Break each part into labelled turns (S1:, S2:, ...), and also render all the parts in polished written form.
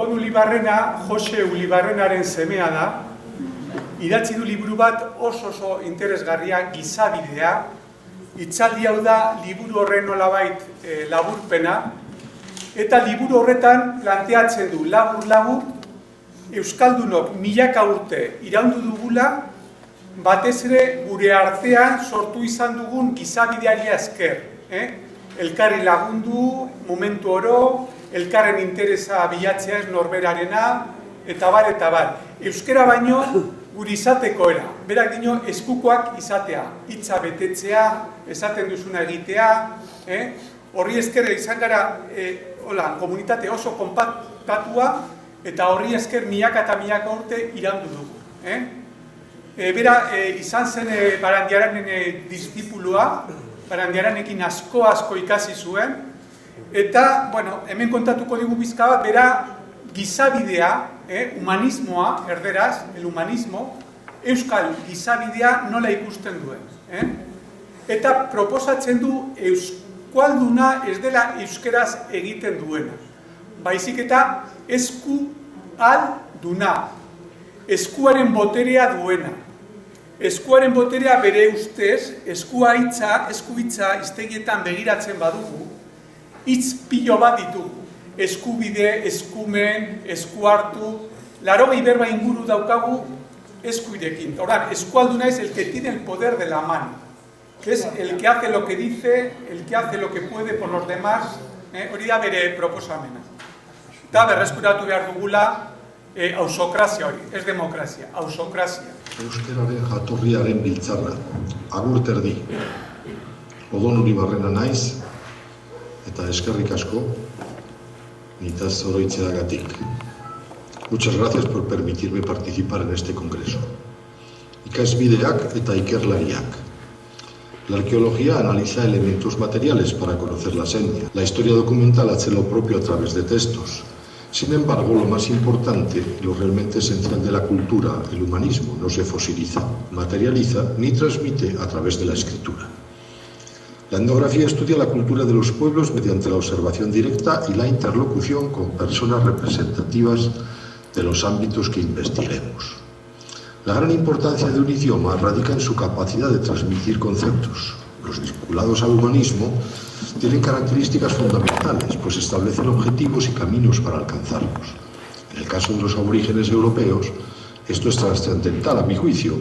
S1: Ibon Ulibarrena, Jose Ulibarrenaren semea da, idatzi du liburu bat oso interesgarria, Gizabidea. Hitzaldi hau da liburu horren nolabait laburpena, eta liburu horretan planteatzen du labur Euskaldunok milaka urte iraundu dugula, batez ere gure artean sortu izan dugun gizabideari esker. Elkarri lagundu, momentu oro, elkarren interesa bilatzea ez norberarena, eta bar. Euskara baino guri izateko era. Berak dino eskukoak izatea, hitza betetzea, esaten duzuna egitea, horri esker izan gara komunitate oso konpaktatua, eta horri esker milaka eta milaka urte iraundu dugu. Bera izan zen Barandiaranen disipulua, Barandiaranekin asko ikasi zuen, eta, hemen kontatuko digu bizka bat, bera gizabidea, humanismoa, erderaz, el humanismo, euskal gizabidea nola ikusten duen. Eta proposatzen du euskalduna ez dela euskeraz egiten duena. Baizik eta eskualduna, eskuaren boterea duena. Eskuaren boterea bere ustez, esku hitza hiztegietan begiratzen badugu, hitz pilo bat ditugu. Eskubide, eskumen, esku hartu, 80 berba inguru daukagu eskuirekin. Ahora, eskualduna es el que tiene el poder de la mano, que es el que hace lo que dice, el que hace lo que puede por los demás, hori da bere proposamena. Eta berreskuratu behar dugula ausokrazia hori, ez demokrazia, ausokrazia.
S2: Euskararen jatorriaren biltzarra, agur terdi. Odon Ulibarrena naiz, eta eskerrik asko, nitaz oroitzeagatik. Muchas gracias por permitirme participar en este congreso. Ikasbideak eta ikerlariak. La arqueología analiza elementos materiales para conocer la seña. La historia documental hace lo propio a través de textos. Sin embargo, lo más importante, lo realmente esencial de la cultura, el humanismo, no se fosiliza, materializa ni transmite a través de la escritura. La etnografía estudia la cultura de los pueblos mediante la observación directa y la interlocución con personas representativas de los ámbitos que investiguemos. La gran importancia de un idioma radica en su capacidad de transmitir conceptos. Los vinculados al humanismo tienen características fundamentales, pues establecen objetivos y caminos para alcanzarlos. En el caso de los aborígenes europeos, esto es trascendental a mi juicio,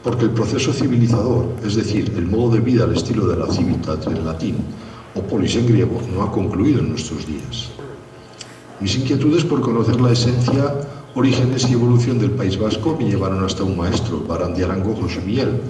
S2: porque el proceso civilizador, es decir, el modo de vida al estilo de la civitas en latín o polis en griego, no ha concluido en nuestros días. Mis inquietudes por conocer la esencia, orígenes y evolución del País Vasco me llevaron hasta un maestro, Barandiarango José Miguel,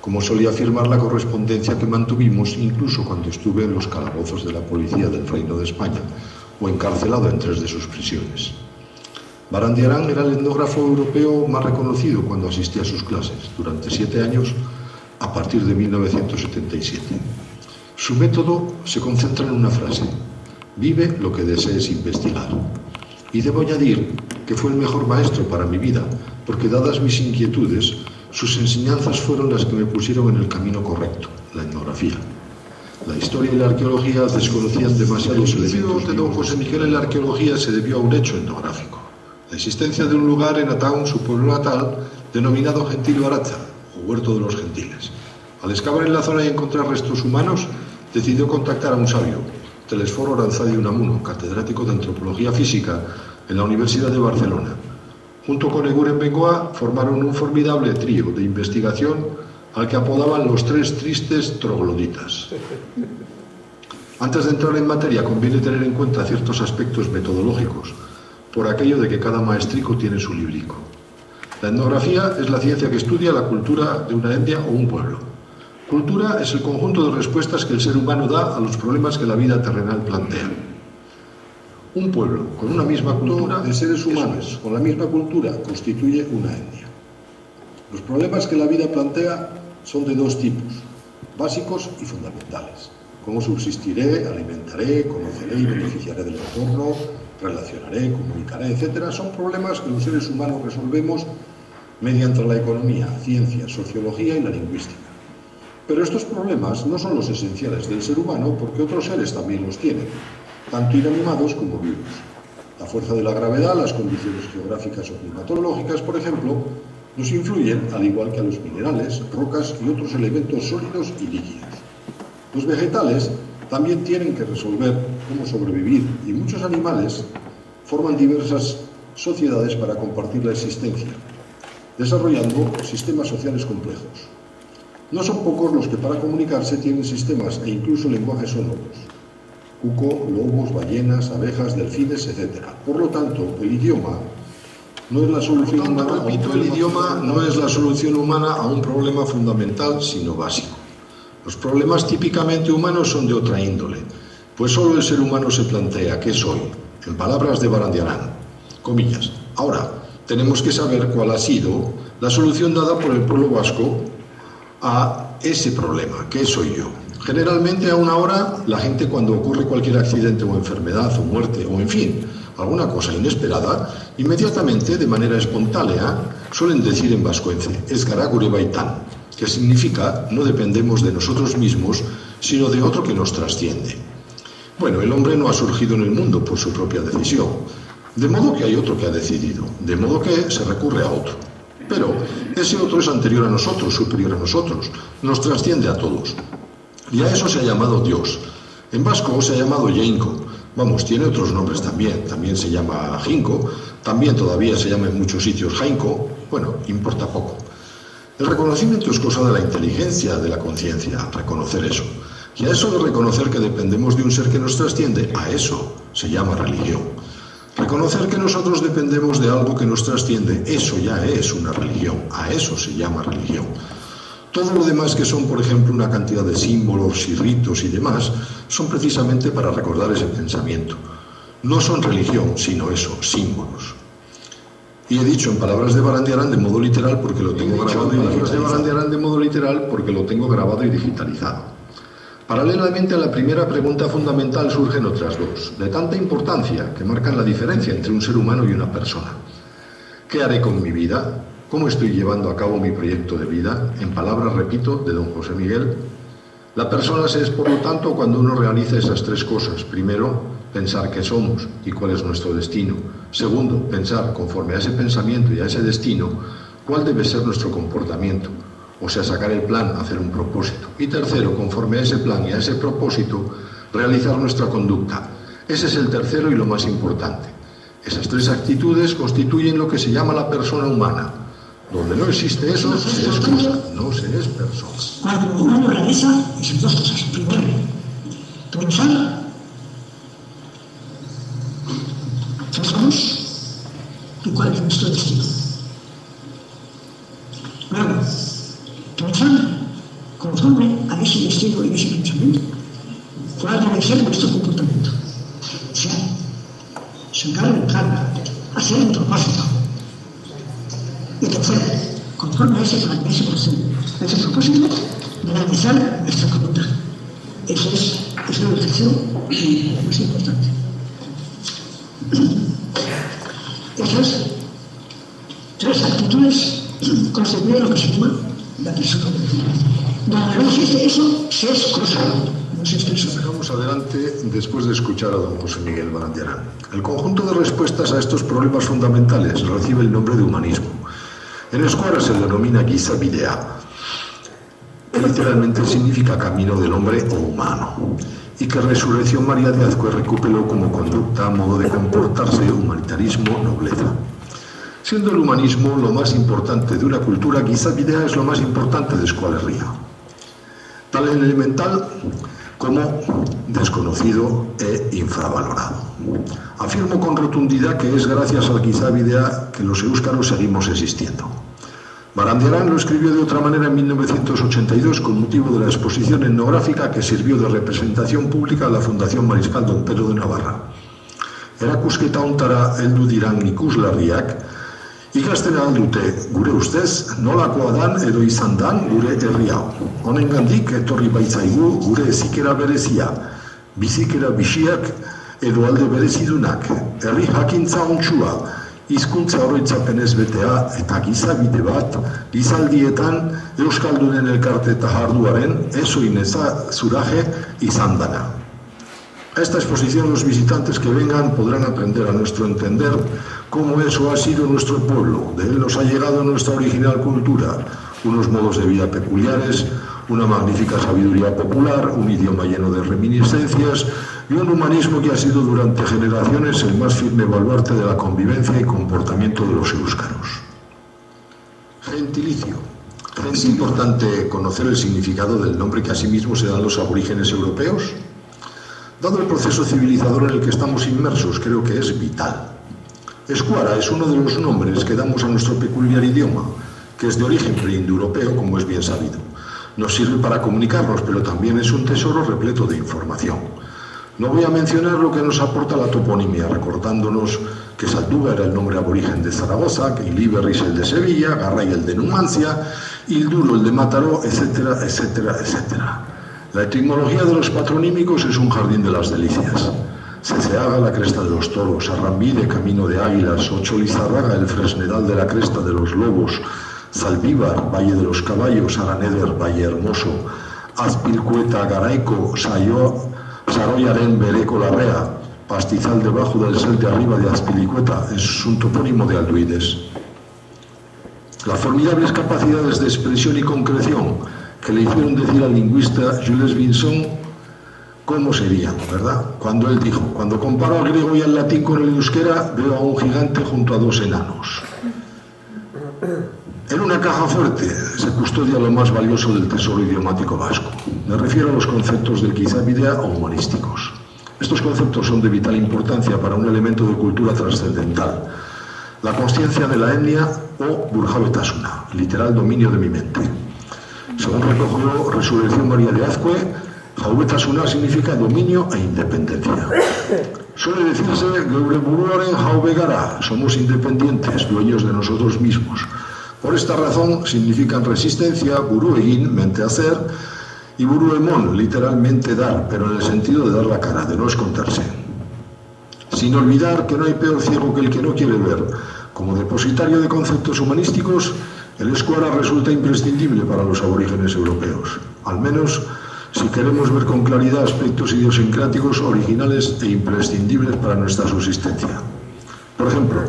S2: como solía afirmar la correspondencia que mantuvimos incluso cuando estuve en los calabozos de la policía del Reino de España o encarcelado en 3 de sus prisiones. Barandiarán era el etnógrafo europeo más reconocido cuando asistía a sus clases, durante 7 años, a partir de 1977. Su método se concentra en una frase: vive lo que desees investigar. Y debo añadir que fue el mejor maestro para mi vida, porque dadas mis inquietudes, sus enseñanzas fueron las que me pusieron en el camino correcto, la etnografía. La historia y la arqueología desconocían demasiados elementos. El de don José Miguel en la arqueología se debió a un hecho etnográfico: la existencia de un lugar en Ataún, su pueblo natal, denominado Gentil Baratza, o Huerto de los Gentiles. Al excavar en la zona y encontrar restos humanos, decidió contactar a un sabio, Telesforo Aranzadi Unamuno, catedrático de Antropología Física en la Universidad de Barcelona. Junto con Eguren Bengoa formaron un formidable trío de investigación al que apodaban los 3 tristes trogloditas. Antes de entrar en materia, conviene tener en cuenta ciertos aspectos metodológicos, por aquello de que cada maestrico tiene su librico. La etnografía es la ciencia que estudia la cultura de una etnia o un pueblo. Cultura es el conjunto de respuestas que el ser humano da a los problemas que la vida terrenal plantea. Un pueblo con una misma cultura de seres humanos con la misma cultura constituye una etnia. Los problemas que la vida plantea son de 2 tipos, básicos y fundamentales. Cómo subsistiré, alimentaré, conoceré y beneficiaré del entorno, relacionaré, comunicaré, etc. Son problemas que los seres humanos resolvemos mediante la economía, ciencia, sociología y la lingüística. Pero estos problemas no son los esenciales del ser humano porque otros seres también los tienen, tanto inanimados como vivos. La fuerza de la gravedad, las condiciones geográficas o climatológicas, por ejemplo, nos influyen al igual que a los minerales, rocas y otros elementos sólidos y líquidos. Los vegetales también tienen que resolver cómo sobrevivir y muchos animales forman diversas sociedades para compartir la existencia, desarrollando sistemas sociales complejos. No son pocos los que para comunicarse tienen sistemas e incluso lenguajes sonoros. Cuco, lobos, ballenas, abejas, delfines, etc. Por lo tanto, el idioma no es la solución humana a un problema fundamental, sino básico. Los problemas típicamente humanos son de otra índole, pues solo el ser humano se plantea ¿qué soy? En palabras de Barandiarán, comillas. Ahora, tenemos que saber cuál ha sido la solución dada por el pueblo vasco a ese problema, ¿qué soy yo? Generalmente a una hora, la gente cuando ocurre cualquier accidente o enfermedad o muerte o en fin, alguna cosa inesperada, inmediatamente, de manera espontánea, suelen decir en vascuence, ez gara gure baitan, que significa no dependemos de nosotros mismos, sino de otro que nos trasciende. Bueno, el hombre no ha surgido en el mundo por su propia decisión, de modo que hay otro que ha decidido, de modo que se recurre a otro. Pero ese otro es anterior a nosotros, superior a nosotros, nos trasciende a todos. Y a eso se ha llamado Dios. En vasco se ha llamado Yeinko. Vamos, tiene otros nombres también. También se llama Jinko, también todavía se llama en muchos sitios Jainko. Bueno, importa poco. El reconocimiento es cosa de la inteligencia, de la conciencia, reconocer eso. Y a eso de reconocer que dependemos de un ser que nos trasciende, a eso se llama religión. Reconocer que nosotros dependemos de algo que nos trasciende, eso ya es una religión, a eso se llama religión. Todo lo demás que son, por ejemplo, una cantidad de símbolos y ritos y demás, son precisamente para recordar ese pensamiento. No son religión, sino eso, símbolos. Y he dicho en palabras de Barandiarán de modo literal porque lo tengo grabado y digitalizado. Paralelamente a la primera pregunta fundamental surgen otras dos, de tanta importancia que marcan la diferencia entre un ser humano y una persona. ¿Qué haré con mi vida? ¿Cómo estoy llevando a cabo mi proyecto de vida? En palabras, repito, de don José Miguel. La persona se es, por lo tanto, cuando uno realiza esas tres cosas. Primero, pensar qué somos y cuál es nuestro destino. Segundo, pensar, conforme a ese pensamiento y a ese destino, cuál debe ser nuestro comportamiento. O sea, sacar el plan, hacer un propósito. Y tercero, conforme a ese plan y a ese propósito, realizar nuestra conducta. Ese es el tercero y lo más importante. Esas tres actitudes constituyen lo que se llama la persona humana. Donde no existe eso, se es cosa, no se es persona.
S3: Cuando el humano realiza esas dos cosas. Primero, pensar qué somos y cuál es nuestro destino. Luego, pensar conforme a ese destino y ese pensamiento, cuál debe ser nuestro comportamiento. O sea, sacar el plan, hacer un propósito. Y tercero, conforme a ese plan, a ese propósito, realizar nuestra conducta. Eso es la educación más importante. Esas tres actitudes constituyen lo que se llama la persona. Donde no existe eso, se es cosa. No existe eso.
S2: Sigamos adelante después de escuchar a don José Miguel Barandiarán. El conjunto de respuestas a estos problemas fundamentales recibe el nombre de humanismo. En euskera se denomina gizabidea, que literalmente significa camino del hombre o humano, y que Resurrección María de Azcue recuperó como conducta, modo de comportarse, humanitarismo, nobleza. Siendo el humanismo lo más importante de una cultura, gizabidea es lo más importante de Euskal Herria. Tan elemental como desconocido e infravalorado. Afirmo con rotundidad que es gracias al gizabidea que los éuskaros seguimos existiendo. Barandiarán lo escribió de otra manera en 1982 con motivo de la exposición etnográfica que sirvió de representación pública a la Fundación Mariscal Don Pedro de Navarra. Erakusketa hontara heldu diran ikuslarriak ikasten ahal dute gure ustez nolakoa dan edo izan dan gure herri hau. Honengandik etorri baitzaigu gure hezikera berezia, bizikera bisiak edo alde berezidunak, herri jakintza ontsua, hizkuntza oroitzapenez betea eta gizabide bat gizaldietan Euskaldunen elkarte eta jarduaren ezoin eza zuraje izan dana. A esta exposición los visitantes que vengan podrán aprender a nuestro entender cómo eso ha sido nuestro pueblo. De él nos ha llegado nuestra original cultura, unos modos de vida peculiares, una magnífica sabiduría popular, un idioma lleno de reminiscencias y un humanismo que ha sido durante generaciones el más firme baluarte de la convivencia y comportamiento de los éuskaros. Gentilicio. ¿Es importante conocer el significado del nombre que asimismo se dan los aborígenes europeos? Dado el proceso civilizador en el que estamos inmersos, creo que es vital. Escuara es uno de los nombres que damos a nuestro peculiar idioma, que es de origen preindoeuropeo, como es bien sabido. Nos sirve para comunicarnos, pero también es un tesoro repleto de información. No voy a mencionar lo que nos aporta la toponimia, recordándonos que Salduga era el nombre aborigen de Zaragoza, que Iliberris el de Sevilla, Garray el de Numancia, Ilduro el de Mataró, etcétera, etcétera, etcétera. La etimología de los patronímicos es un jardín de las delicias. Ceceaga, la cresta de los toros, Arrambide, camino de águilas, Ocholizarraga, el fresnedal de la cresta de los lobos, Zaldívar, valle de los caballos, Araneder, valle hermoso, Azpilcueta, Garaico, Saroyaren, Bereco, Larrea, pastizal debajo del sel de arriba de Azpilicueta, es un topónimo de Alduides. Las formidables capacidades de expresión y concreción que le hicieron decir al lingüista Jules Vinson cómo serían, ¿verdad? Cuando él dijo: cuando comparo al griego y al latín con el euskera, veo a un gigante junto a dos enanos. En una caja fuerte se custodia lo más valioso del tesoro idiomático vasco. Me refiero a los conceptos del Kizabidea o humanísticos. Estos conceptos son de vital importancia para un elemento de cultura trascendental: la consciencia de la etnia o burjabetasuna, literal dominio de mi mente. Según recogió Resurrección María de Azcue, jaubetasuna significa dominio e independencia. Suele decirse geure buruaren jaube gara, somos independientes, dueños de nosotros mismos. Por esta razón significan resistencia, buruegin, mente hacer, y buruemon, literalmente dar, pero en el sentido de dar la cara, de no esconderse. Sin olvidar que no hay peor ciego que el que no quiere ver. Como depositario de conceptos humanísticos, el escuara resulta imprescindible para los aborígenes europeos, al menos si queremos ver con claridad aspectos idiosincráticos originales e imprescindibles para nuestra subsistencia. Por ejemplo,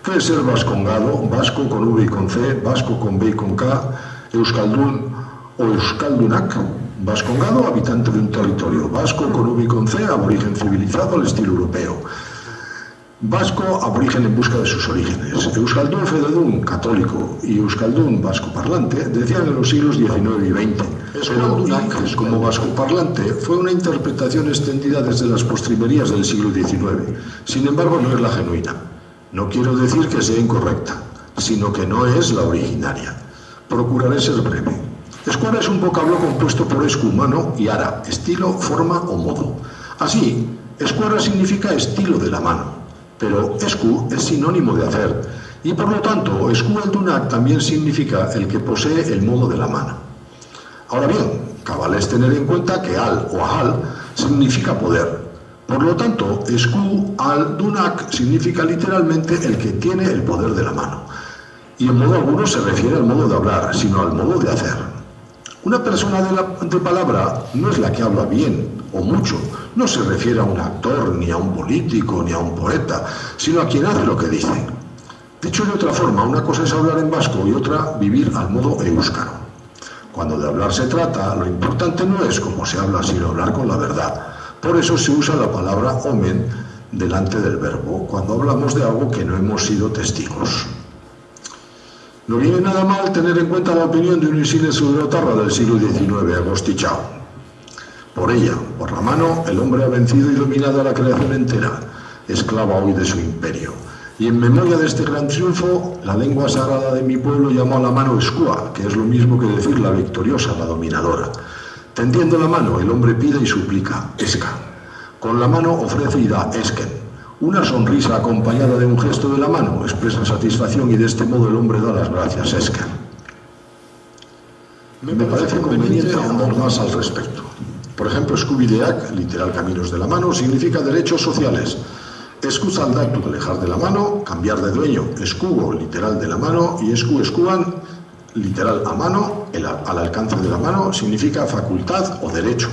S2: ¿qué es ser vascongado? Vasco con V y con C, vasco con B y con K, euskaldun o euskaldunak. Vascongado, habitante de un territorio. Vasco con V y con C, aborigen civilizado al estilo europeo. Vasco, aborigen en busca de sus orígenes. Euskaldun fededun, católico, y euskaldun, vasco parlante, decían en los siglos XIX y XX. Euskaldunak, como vasco parlante, fue una interpretación extendida desde las postrimerías del siglo XIX. Sin embargo, no es la genuina. No quiero decir que sea incorrecta, sino que no es la originaria. Procuraré ser breve. Escuara es un vocablo compuesto por escu, mano, y ara, estilo, forma o modo. Así, escuara significa estilo de la mano, pero escu es sinónimo de hacer, y por lo tanto, eskualdunak también significa el que posee el modo de la mano. Ahora bien, cabal es tener en cuenta que al o ahal significa poder. Por lo tanto, eskualdunak significa literalmente el que tiene el poder de la mano. Y en modo alguno se refiere al modo de hablar, sino al modo de hacer. Una persona de palabra no es la que habla bien o mucho. No se refiere a un actor, ni a un político, ni a un poeta, sino a quien hace lo que dice. Dicho de otra forma, una cosa es hablar en vasco y otra vivir al modo éuskaro. Cuando de hablar se trata, lo importante no es cómo se habla, sino hablar con la verdad. Por eso se usa la palabra omen delante del verbo, cuando hablamos de algo que no hemos sido testigos. No viene nada mal tener en cuenta la opinión de un insigne Zuberotarra del siglo XIX, Agostichao. Por ella, por la mano, el hombre ha vencido y dominado a la creación entera, esclava hoy de su imperio. Y en memoria de este gran triunfo, la lengua sagrada de mi pueblo llamó a la mano Eskua, que es lo mismo que decir la victoriosa, la dominadora. Tendiendo la mano, el hombre pide y suplica, Eska. Con la mano ofrece y da, Esken. Una sonrisa acompañada de un gesto de la mano expresa satisfacción y de este modo el hombre da las gracias, Esken. Me parece conveniente ahondar más al respecto. Por ejemplo, eskubideak, literal caminos de la mano, significa derechos sociales. Eskuzaldatu, alejar de la mano, cambiar de dueño. Eskugo, literal de la mano, y eskuan, literal a mano, al alcance de la mano, significa facultad o derecho.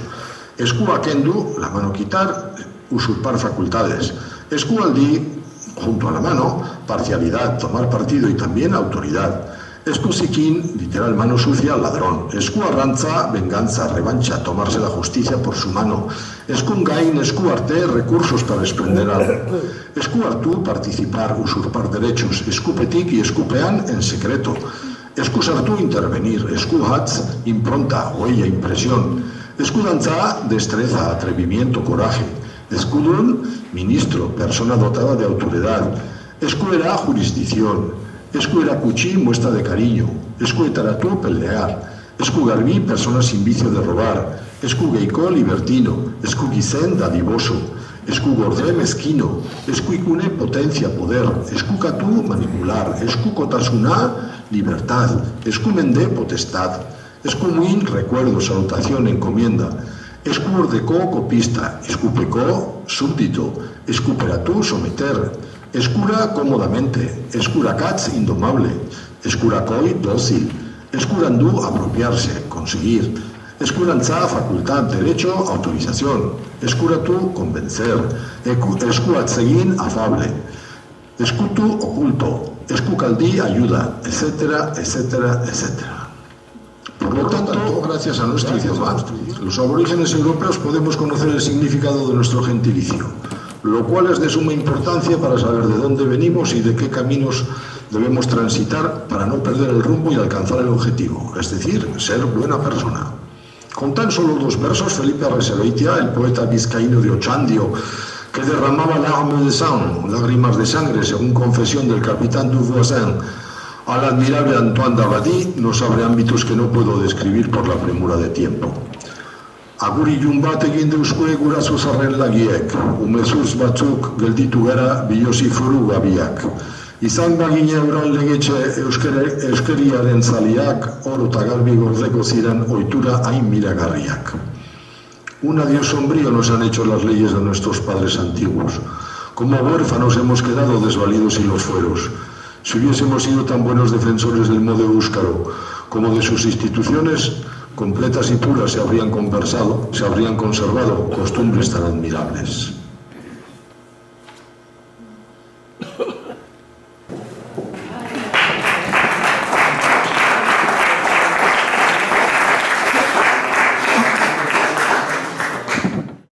S2: Eskua kendu, la mano quitar, usurpar facultades. Eskualdi, junto a la mano, parcialidad, tomar partido y también autoridad. Eskuzikin, literal mano sucia, ladrón. Eskuarrantza, venganza, revancha, tomarse la justicia por su mano. Eskungain, eskuarte, recursos para desprender algo. Eskuartu, participar, usurpar derechos. Eskupetik y eskupean, en secreto. Eskusartu, intervenir. Eskuhatz, impronta, huella, impresión. Eskudantza, destreza, atrevimiento, coraje. Eskudun, ministro, persona dotada de autoridad. Eskuera, jurisdicción. Eskuerakutsi, muestra de cariño. Eskuetaratu, pelear. Eskugarbi, persona sin vicio de robar. Eskugeiko, libertino. Eskugizen, dadivoso. Eskugorde, mezquino. Eskuikune, potencia, poder. Eskukatu, manipular. Eskukotasuna, libertad. Eskumende, potestad. Eskumuin, recuerdo, salutación, encomienda. Eskuordeko, copista. Eskupeko, súbdito. Eskuperatu, someter. Escura, cómodamente. Escurakatz, indomable. Escurakoi, dócil. Escurandu, apropiarse, conseguir. Escurantza, facultad, derecho, autorización. Escuratu, convencer. Escuatzegin, afable. Escutu, oculto. Escucaldí, ayuda, etcétera, etcétera, etcétera. Por lo tanto, gracias a nuestro idioma, los aborígenes europeos podemos conocer el significado de nuestro gentilicio, lo cual es de suma importancia para saber de dónde venimos y de qué caminos debemos transitar para no perder el rumbo y alcanzar el objetivo, es decir, ser buena persona. Con tan solo 2 versos, Felipe Arrezabeitia, el poeta vizcaíno de Ochandio, que derramaba lágrimas de sangre, según confesión del capitán Duvoisin, al admirable Antoine d'Abadie, nos abre ámbitos que no puedo describir por la premura de tiempo. Aguri ilun bat egin deuskue guraso zarren lagiek, umezurtz batzuk gelditu gara bilosi foru gabiak. Izan bagine euran legetxe euskeriaren zaliak, oro eta garbi gordeko ziren ohitura hain miragarriak. Un adiós sombrío nos han hecho las leyes de nuestros padres antiguos. Como huérfanos hemos quedado desvalidos y los fueros. Si hubiésemos sido tan buenos defensores del modo éuskaro como de sus instituciones, completas y puras se habrían conservado costumbres tan admirables.